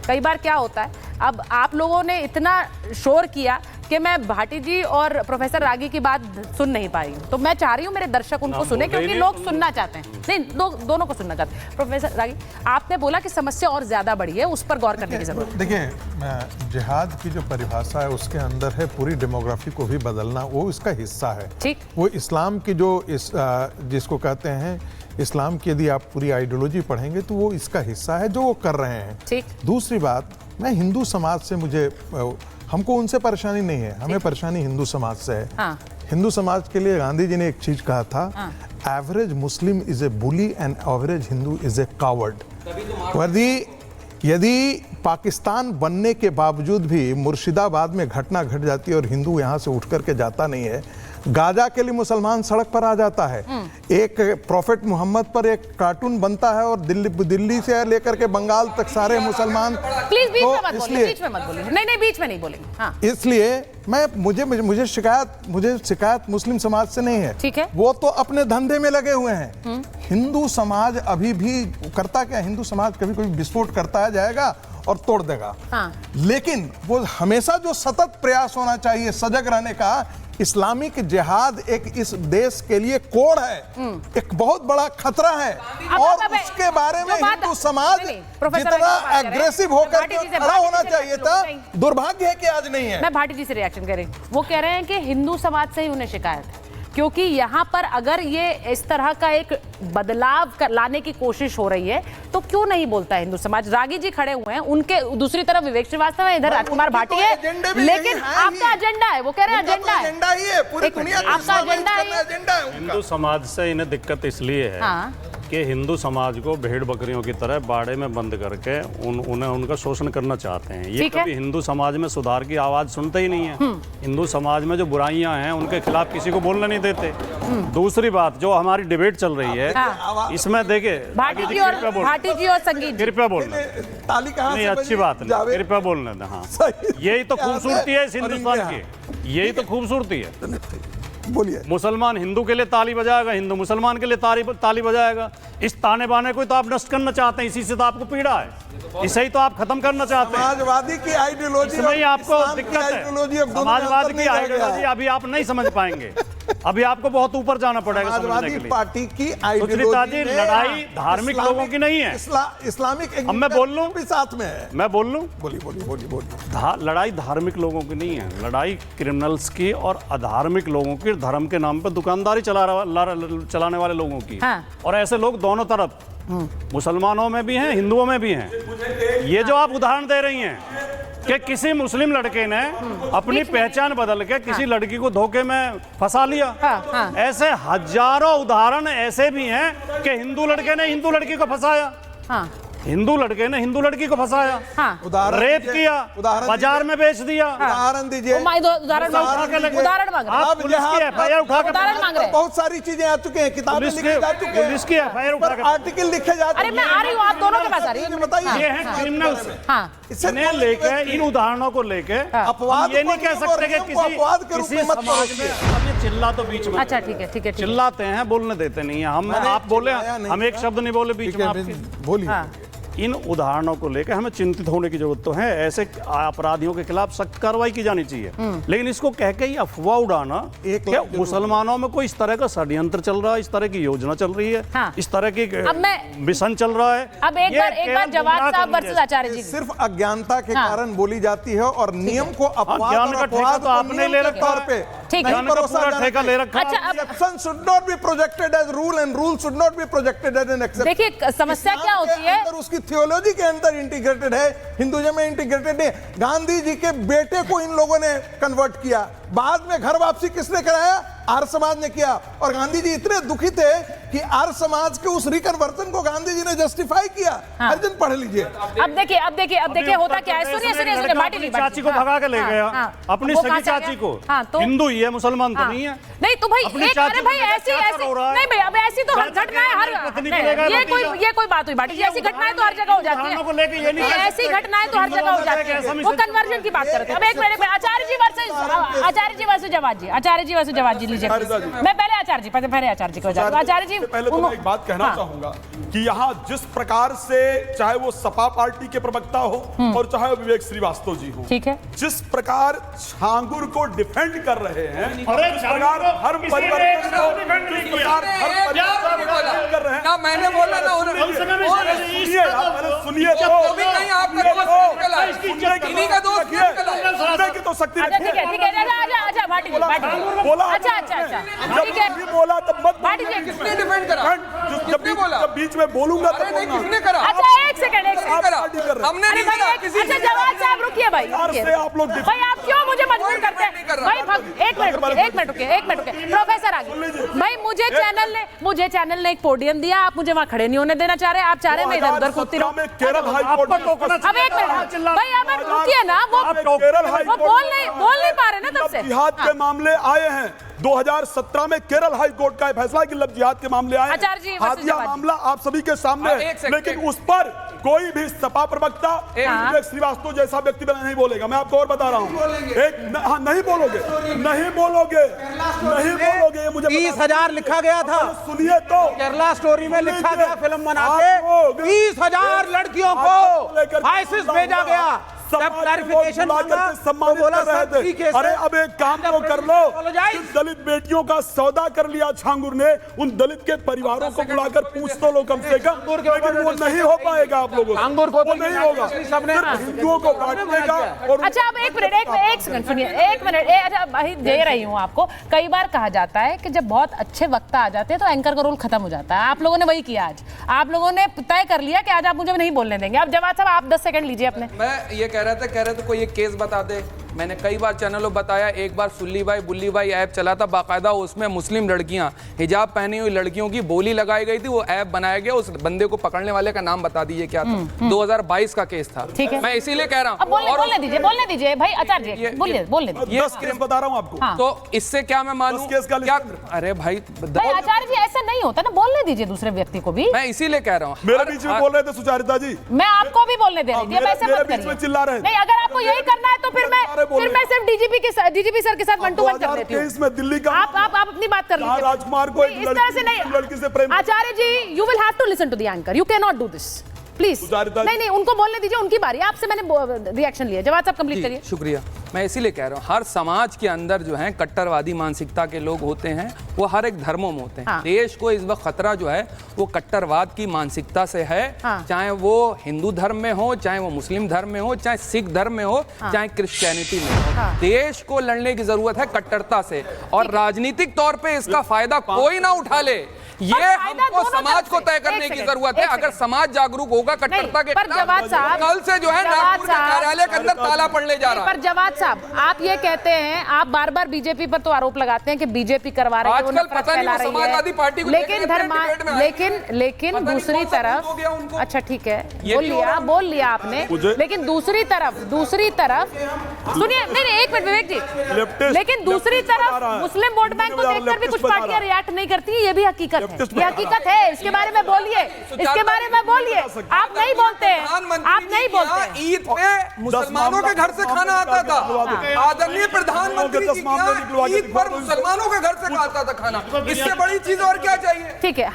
कई बार क्या होता है, अब आप लोगों ने इतना शोर किया कि मैं भाटी जी और प्रोफेसर रागी की बात सुन नहीं पाई, तो मैं चाह रही हूँ मेरे दर्शक उनको सुने, क्योंकि लोग सुनना चाहते हैं। नहीं, दोनों को सुनना चाहते हैं। प्रोफेसर रागी, आपने बोला कि समस्या और ज्यादा बढ़ी है, उस पर गौर करने की जरूरत है। देखिए, जिहाद की जो परिभाषा है उसके अंदर है पूरी डेमोग्राफी को भी बदलना, वो इसका हिस्सा है। ठीक, वो इस्लाम की जो जिसको कहते हैं इस्लाम की, यदि आप पूरी आइडियोलॉजी पढ़ेंगे तो वो इसका हिस्सा है जो वो कर रहे हैं। ठीक। दूसरी बात, मैं हिंदू समाज से, हमको उनसे परेशानी नहीं है, हमें परेशानी हिंदू समाज से है। हाँ। हिंदू समाज के लिए गांधी जी ने एक चीज कहा था, average Muslim is a bully and average Hindu is a coward. यदि पाकिस्तान बनने के बावजूद भी मुर्शिदाबाद में घटना घट जाती है और हिंदू यहाँ से उठ करके जाता नहीं है, गाजा के लिए मुसलमान सड़क पर आ जाता है, एक प्रॉफेट मोहम्मद पर एक कार्टून बनता है और दिल्ली से लेकर के बंगाल तक सारे मुसलमान। प्लीज बीच में मत बोलिए, बीच में मत बोलिए। नहीं, बीच में नहीं बोलेंगे। हाँ। इसलिए मुझे शिकायत मुस्लिम समाज से नहीं है। ठीक है, वो तो अपने धंधे में लगे हुए हैं। हिंदू समाज अभी भी करता क्या, हिंदू समाज कभी कभी विस्फोट करता है, जाएगा और तोड़ देगा। हाँ। लेकिन वो हमेशा जो सतत प्रयास होना चाहिए सजग रहने का, इस्लामिक जिहाद एक इस देश के लिए कोड है, एक बहुत बड़ा खतरा है, और उसके बारे में हिंदू समाज जितना एग्रेसिव होकर खड़ा होना चाहिए था, दुर्भाग्य है कि आज नहीं है। मैं भाटी जी से रिएक्शन कर रही हूं। वो कह रहे हैं कि हिंदू समाज से ही उन्हें शिकायत है, क्योंकि यहाँ पर अगर ये इस तरह का एक बदलाव लाने की कोशिश हो रही है तो क्यों नहीं बोलता है हिंदू समाज। रागी जी खड़े हुए हैं, उनके दूसरी तरफ विवेक श्रीवास्तव है, इधर राजकुमार भाटी है, लेकिन आपका एजेंडा है, वो कह रहे हैं एजेंडा है, पूरी दुनिया आपका एजेंडा है। हिंदू समाज से इन्हें दिक्कत इसलिए है कि हिंदू समाज को भेड़ बकरियों की तरह बाड़े में बंद करके उन्हें उनका शोषण करना चाहते हैं। ये कभी हिंदू समाज में सुधार की आवाज सुनते ही नहीं है। हिंदू समाज में जो बुराइयां हैं उनके खिलाफ किसी को बोलने नहीं देते। दूसरी बात, जो हमारी डिबेट चल रही है, इसमें देखिए भाटी जी और संगीत, कृपया बोलना, नहीं अच्छी बात नहीं, कृपया बोलने दें। हाँ, यही तो खूबसूरती है इस हिंदुस्तान की, यही तो खूबसूरती है। बोलिए। मुसलमान हिंदू के लिए ताली बजाएगा, हिंदू मुसलमान के लिए ताली बजाएगा। इस ताने बाने को तो आप नष्ट करना चाहते हैं, इसी से तो आपको पीड़ा है, इसे ही तो आप खत्म करना चाहते हैं। समाजवादी की आइडियोलॉजी, इसमें ही आपको दिक्कत है। समाजवाद की आइडियोलॉजी अभी आप नहीं समझ पाएंगे, अभी आपको बहुत ऊपर जाना पड़ेगा समझने के लिए। पार्टी की सुचरिता जी, लड़ाई धार्मिक लोगों की नहीं है, इस्लामिक। अब मैं बोल लूं भी साथ में है, मैं बोल लूं। बोलिए। लड़ाई धार्मिक लोगों की नहीं है, लड़ाई क्रिमिनल्स की और अधार्मिक लोगों की, धर्म के नाम पर दुकानदारी चलाने वाले लोगों की। और ऐसे लोग दोनों तरफ, मुसलमानों में भी हैं, हिंदुओं में भी हैं। ये जो आप उदाहरण दे रही हैं कि किसी मुस्लिम लड़के ने अपनी पहचान बदल के किसी लड़की को धोखे में फंसा लिया, ऐसे हजारों उदाहरण ऐसे भी हैं कि हिंदू लड़के ने हिंदू लड़की को फंसाया, हिंदू लड़के ने हिंदू लड़की को फंसाया, रेप किया, बाजार में बेच दिया। उदाहरण दीजिए। उदाहरण आप पुलिस की एफआईआर उठा कर, बहुत सारी चीजें आ चुके हैं, किताबें लिखी जा चुकी हैं, पुलिस की एफआईआर उठा कर, आर्टिकल लिखे जा चुके हैं। अरे मैं आ रही हूँ, आप दोनों के पास आ रही हूँ, बताइए। ये है क्रिमिनल्स। इन्हें लेके, इन उदाहरणों को लेके अपवाद ये नहीं कह सकते कि किसी समाज में, अब ये चिल्ला तो बीच में, अच्छा ठीक है, चिल्लाते हैं, बोलने देते नहीं है। हम आप बोले, हम एक शब्द नहीं बोले बीच में आपके। बोलिए। इन उदाहरणों को लेकर हमें चिंतित होने की जरूरत तो है। ऐसे अपराधियों के खिलाफ सख्त कार्रवाई की जानी चाहिए, लेकिन इसको कह के ही अफवाह उड़ाना कि मुसलमानों में कोई इस तरह का षड्यंत्र चल रहा है, इस तरह की योजना चल रही है, इस तरह की मिशन चल रहा है। अब एक बार जवाब साहब वर्सेस आचार्य जी, सिर्फ अज्ञानता के कारण बोली जाती है और नियम को ज्ञान का ठेका तो आपने ले रखा है, ठेका ले रखा है। Action should not be projected as rule and rule should not be projected as an exception. देखिए समस्या क्या होती है, उसकी थियोलॉजी के अंदर इंटीग्रेटेड है, हिंदुइज्म में इंटीग्रेटेड है। गांधी जी के बेटे को इन लोगों ने कन्वर्ट किया, बाद में घर वापसी किसने कराया? आर्य समाज ने किया। और गांधी जी इतने दुखी थे कि आर्य समाज के उस रिकन्वर्सन को गांधी जी ने जस्टिफाई किया। अर्जुन पढ़ लीजिए। अब देखिए होता क्या है, सुनिए अपनी चाची को भगा के ले गया, अपनी सगी चाची को। हिंदू ही है, मुसलमान तो नहीं है। नहीं तो भाई अरे भाई ऐसी नहीं भाई, अब ऐसी तो हर घटना है, हर ये कोई बात हुई बाटी जी, ऐसी घटनाएं तो हर जगह हो जाती है। को लेके ये नहीं ऐसी घटनाएं तो हर जगह हो जाती है, वो कन्वर्जन की बात करते हैं। अब एक मिनट में आचार्य जी वर्सेस जवाद जी, आचार्य जी वर्सेस जवाद जी लीजिए। मैं पहले आचार्य जी को आचार्य जी पहले तो मैं एक बात कहना चाहूंगा कि यहाँ जिस प्रकार से चाहे वो सपा पार्टी के प्रवक्ता हो और चाहे वो विवेक श्रीवास्तव जी हो, ठीक है, जिस प्रकार छांगुर को डिफेंड कर रहे हैं, जिस प्रकार धर्म परिवर्तन कर रहे हैं, ना मैंने बोला ना उन्होंने, सुनिए तो भी कहीं आपका दोस्त निकला, इन्हीं का दोस्त निकला। की तो शक्ति अच्छा ठीक है अच्छा भाटी जी बोला, अच्छा ठीक है, बोला तब मत भाटी जी किसने डिफेंड करा? जब बीच में बोलूंगा तो अरे नहीं, किसने करा? अच्छा एक सेकंड हमने नहीं करा। अच्छा जवाद साहब रुकिए भाई, आप लोग भाई आप क्यों मुझे मजबूर करते हैं भाई? एक मिनट रुकिए प्रोफेसर आगे भाई, मुझे चैनल ने एक पोडियम दिया, आप मुझे वहाँ खड़े नहीं होने देना चाह रहे, आप चाह रहे मैं इधर उधर कूदती रहूं। केरल हाईकोर्ट अब एक मिनट भाई, अब रुकिए ना, वो बोल नहीं पा रहे ना तब से। जिहाद के मामले आए हैं 2017 में केरल हाई कोर्ट का फैसला है कि लब जिहाद के मामले आए, हादिया मामला आप सभी के सामने है, लेकिन उस पर कोई भी सपा प्रवक्ता विवेक श्रीवास्तव जैसा व्यक्ति नहीं बोलेगा। मैं आपको और बता रहा हूँ, नहीं बोलोगे, मुझे 30,000 लिखा गया था, सुनिए तो, केरला स्टोरी में लिखा गया, फिल्म बना के 30,000 लड़कियों को आईसीस भेजा गया। जब क्लैरिफिकेशन सम्मानित कर रहे थे। अरे अब एक काम तो कर लो, दलित बेटियों का सौदा कर लिया छांगुर ने, उन दलित के परिवारों को बुलाकर पूछ तो लो कम से कम, लेकिन वो नहीं हो पाएगा आप लोगों को, वो नहीं होगा, हिंदुओं को बांटने का। अच्छा अब एक सेकंड सुनिए, एक मिनट, अच्छा भाई दे रही हूँ आपको। कई बार कहा जाता है कि जब बहुत अच्छे वक्ता आ जाते हैं तो एंकर का रोल खत्म हो जाता है, आप लोगों ने वही किया आज, आप लोगों ने तय कर लिया कि आज आप मुझे नहीं बोलने देंगे। अब जवाद साहब आप 10 सेकंड लीजिए अपने। मैं ये कह रहे थे कोई एक केस बता दे। मैंने कई बार चैनलों बताया, एक बार सुल्ली भाई बुल्ली भाई ऐप चला था बाकायदा, उसमें मुस्लिम लड़कियां, हिजाब पहनी हुई लड़कियों की बोली लगाई गई थी, वो ऐप बनाया गया। उस बंदे को पकड़ने वाले का नाम बता दीजिए क्या था? 2022 का केस था। ठीक है, मैं इसीलिए कह रहा हूँ, बोलने दीजिए भाई आचार्य जी, बोलने दीजिए। 10 केस बता रहा हूँ आपको, तो इससे क्या मैं मानूं क्या? अरे भाई आचार्य जी ऐसा नहीं होता ना, बोलने दीजिए दूसरे व्यक्ति को भी। मैं इसीलिए कह रहा हूँ, मेरे बीच में बोल रहे थे सुचारिता जी, मैं आपको भी बोलने दे रही थी, ऐसे मत करिए। चिल्ला रहे नहीं, अगर आपको यही करना है तो फिर मैं सिर्फ डीजीपी सर के साथ 1-to-1 कर देती हूँ। इसमें दिल्ली का आप अपनी बात कर लीजिए। राजकुमार को इस तरह से लड़की से प्रेम, Acharya ji you will have to listen to the anchor, you can not do this please. नहीं उनको बोलने दीजिए, उनकी बारी, आपसे मैंने रिएक्शन लिया। जवाब साहब कंप्लीट करिए। शुक्रिया। मैं इसीलिए कह रहा हूँ, हर समाज के अंदर जो है कट्टरवादी मानसिकता के लोग होते हैं, वो हर एक धर्मों में होते हैं। हाँ। देश को इस वक्त खतरा जो है वो कट्टरवाद की मानसिकता से है। हाँ। चाहे वो हिंदू धर्म में हो, चाहे वो मुस्लिम धर्म में हो, चाहे सिख धर्म में हो, चाहे क्रिश्चियनिटी में हो। हाँ। देश को लड़ने की जरूरत है कट्टरता से, और राजनीतिक तौर पर इसका फायदा कोई ना उठा ले, ये हमको समाज को तय करने की जरूरत है। अगर समाज जागरूक होगा कट्टरता के खिलाफ, कल से जो है नागपुर के कार्यालय के अंदर ताला पड़ने जा रहा है। पर जवाद साहब आप ये कहते हैं, आप बार-बार बीजेपी पर तो आरोप लगाते हैं कि बीजेपी करवा रही है, आजकल पता नहीं वो समाजवादी पार्टी को लेकिन दूसरी तरफ, अच्छा ठीक है बोल लिया आपने, लेकिन दूसरी तरफ सुनिए, नहीं एक मिनट विवेक जी, लेकिन दूसरी तरफ मुस्लिम वोट बैंक को देखकर भी कुछ पार्टियां रिएक्ट नहीं करती, ये भी हकीकत है, ये हकीकत है। इसके बारे में बोलिए, आप नहीं बोलते हैं। ईद पे मुसलमानों के घर से खाना आता था, आदरणीय प्रधानमंत्री जी ईद पर मुसलमानों के घर से आता था खाना, इससे बड़ी चीज और क्या चाहिए? ठीक है।